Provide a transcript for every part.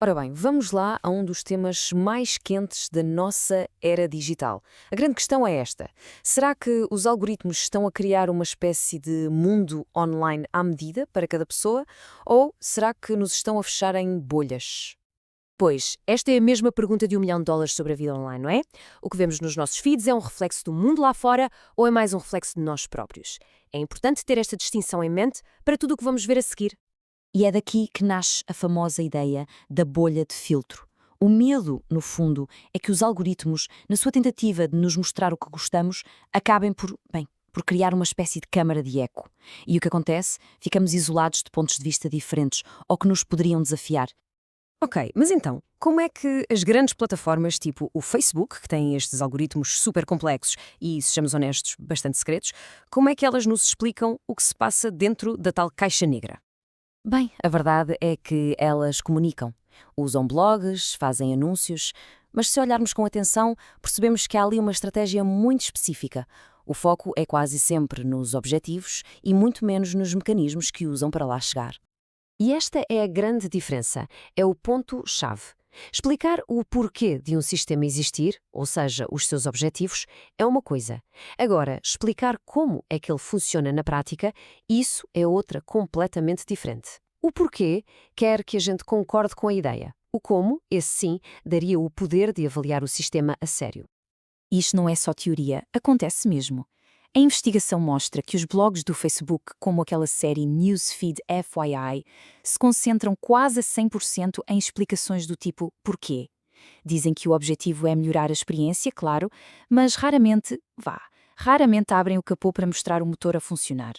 Ora bem, vamos lá a um dos temas mais quentes da nossa era digital. A grande questão é esta: será que os algoritmos estão a criar uma espécie de mundo online à medida para cada pessoa? Ou será que nos estão a fechar em bolhas? Pois, esta é a mesma pergunta de US$ 1 milhão sobre a vida online, não é? O que vemos nos nossos feeds é um reflexo do mundo lá fora ou é mais um reflexo de nós próprios? É importante ter esta distinção em mente para tudo o que vamos ver a seguir. E é daqui que nasce a famosa ideia da bolha de filtro. O medo, no fundo, é que os algoritmos, na sua tentativa de nos mostrar o que gostamos, acabem por criar uma espécie de câmara de eco. E o que acontece? Ficamos isolados de pontos de vista diferentes ou que nos poderiam desafiar. Ok, mas então, como é que as grandes plataformas tipo o Facebook, que têm estes algoritmos super complexos e, sejamos honestos, bastante secretos, como é que elas nos explicam o que se passa dentro da tal caixa negra? Bem, a verdade é que elas comunicam. Usam blogs, fazem anúncios, mas se olharmos com atenção, percebemos que há ali uma estratégia muito específica. O foco é quase sempre nos objetivos e muito menos nos mecanismos que usam para lá chegar. E esta é a grande diferença, é o ponto-chave. Explicar o porquê de um sistema existir, ou seja, os seus objetivos, é uma coisa. Agora, explicar como é que ele funciona na prática, isso é outra completamente diferente. O porquê quer que a gente concorde com a ideia. O como, esse sim, daria o poder de avaliar o sistema a sério. Isto não é só teoria, acontece mesmo. A investigação mostra que os blogs do Facebook, como aquela série Newsfeed FYI, se concentram quase a 100% em explicações do tipo porquê. Dizem que o objetivo é melhorar a experiência, claro, mas raramente abrem o capô para mostrar o motor a funcionar.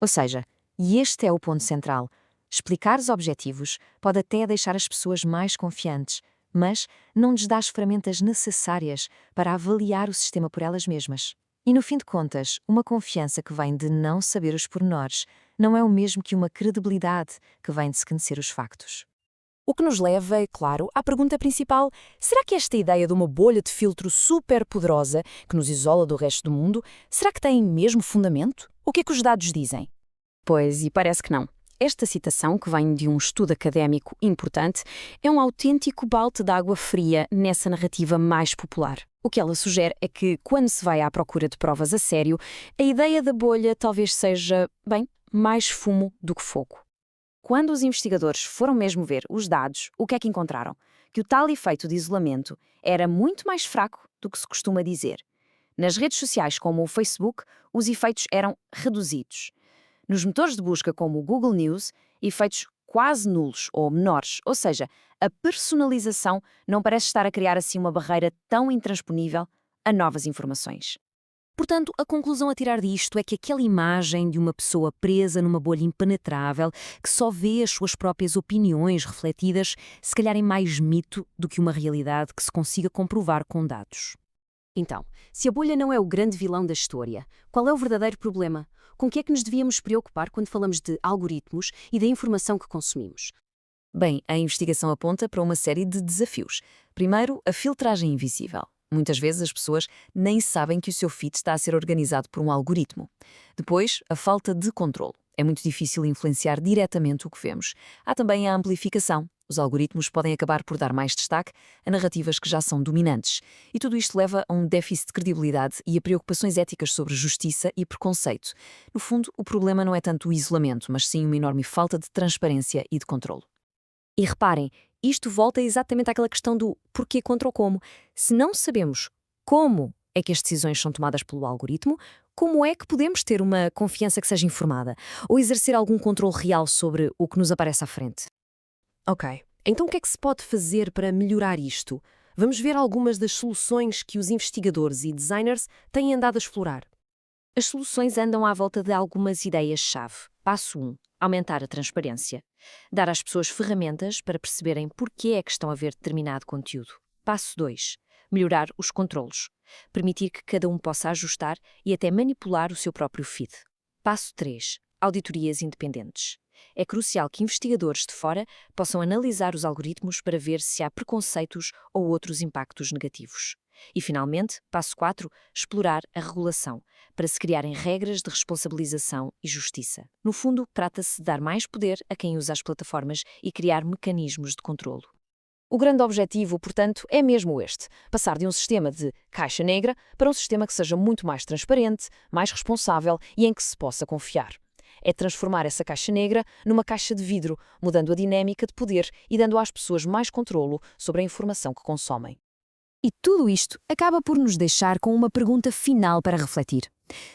Ou seja, e este é o ponto central, explicar os objetivos pode até deixar as pessoas mais confiantes, mas não lhes dá as ferramentas necessárias para avaliar o sistema por elas mesmas. E no fim de contas, uma confiança que vem de não saber os pormenores não é o mesmo que uma credibilidade que vem de se conhecer os factos. O que nos leva, é claro, à pergunta principal: será que esta ideia de uma bolha de filtro super poderosa que nos isola do resto do mundo, será que tem mesmo fundamento? O que é que os dados dizem? Pois, e parece que não. Esta citação, que vem de um estudo académico importante, é um autêntico balde de água fria nessa narrativa mais popular. O que ela sugere é que, quando se vai à procura de provas a sério, a ideia da bolha talvez seja, bem, mais fumo do que fogo. Quando os investigadores foram mesmo ver os dados, o que é que encontraram? Que o tal efeito de isolamento era muito mais fraco do que se costuma dizer. Nas redes sociais como o Facebook, os efeitos eram reduzidos. Nos motores de busca como o Google News, efeitos quase nulos ou menores, ou seja, a personalização não parece estar a criar assim uma barreira tão intransponível a novas informações. Portanto, a conclusão a tirar disto é que aquela imagem de uma pessoa presa numa bolha impenetrável, que só vê as suas próprias opiniões refletidas, se calhar é mais mito do que uma realidade que se consiga comprovar com dados. Então, se a bolha não é o grande vilão da história, qual é o verdadeiro problema? Com que é que nos devíamos preocupar quando falamos de algoritmos e da informação que consumimos? Bem, a investigação aponta para uma série de desafios. Primeiro, a filtragem invisível. Muitas vezes as pessoas nem sabem que o seu feed está a ser organizado por um algoritmo. Depois, a falta de controle. É muito difícil influenciar diretamente o que vemos. Há também a amplificação. Os algoritmos podem acabar por dar mais destaque a narrativas que já são dominantes. E tudo isto leva a um déficit de credibilidade e a preocupações éticas sobre justiça e preconceito. No fundo, o problema não é tanto o isolamento, mas sim uma enorme falta de transparência e de controle. E reparem, isto volta exatamente àquela questão do porquê contra o como. Se não sabemos como é que as decisões são tomadas pelo algoritmo, como é que podemos ter uma confiança que seja informada? Ou exercer algum controle real sobre o que nos aparece à frente? Ok, então o que é que se pode fazer para melhorar isto? Vamos ver algumas das soluções que os investigadores e designers têm andado a explorar. As soluções andam à volta de algumas ideias-chave. Passo 1. Aumentar a transparência. Dar às pessoas ferramentas para perceberem porquê é que estão a ver determinado conteúdo. Passo 2. Melhorar os controlos. Permitir que cada um possa ajustar e até manipular o seu próprio feed. Passo 3. Auditorias independentes. É crucial que investigadores de fora possam analisar os algoritmos para ver se há preconceitos ou outros impactos negativos. E, finalmente, passo 4, explorar a regulação, para se criarem regras de responsabilização e justiça. No fundo, trata-se de dar mais poder a quem usa as plataformas e criar mecanismos de controlo. O grande objetivo, portanto, é mesmo este: passar de um sistema de caixa negra para um sistema que seja muito mais transparente, mais responsável e em que se possa confiar. É transformar essa caixa negra numa caixa de vidro, mudando a dinâmica de poder e dando às pessoas mais controlo sobre a informação que consomem. E tudo isto acaba por nos deixar com uma pergunta final para refletir.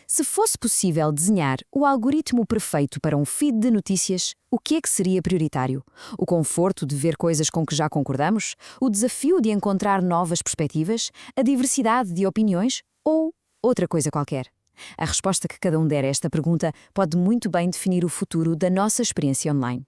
Se fosse possível desenhar o algoritmo perfeito para um feed de notícias, o que é que seria prioritário? O conforto de ver coisas com que já concordamos? O desafio de encontrar novas perspectivas? A diversidade de opiniões? Ou outra coisa qualquer? A resposta que cada um der a esta pergunta pode muito bem definir o futuro da nossa experiência online.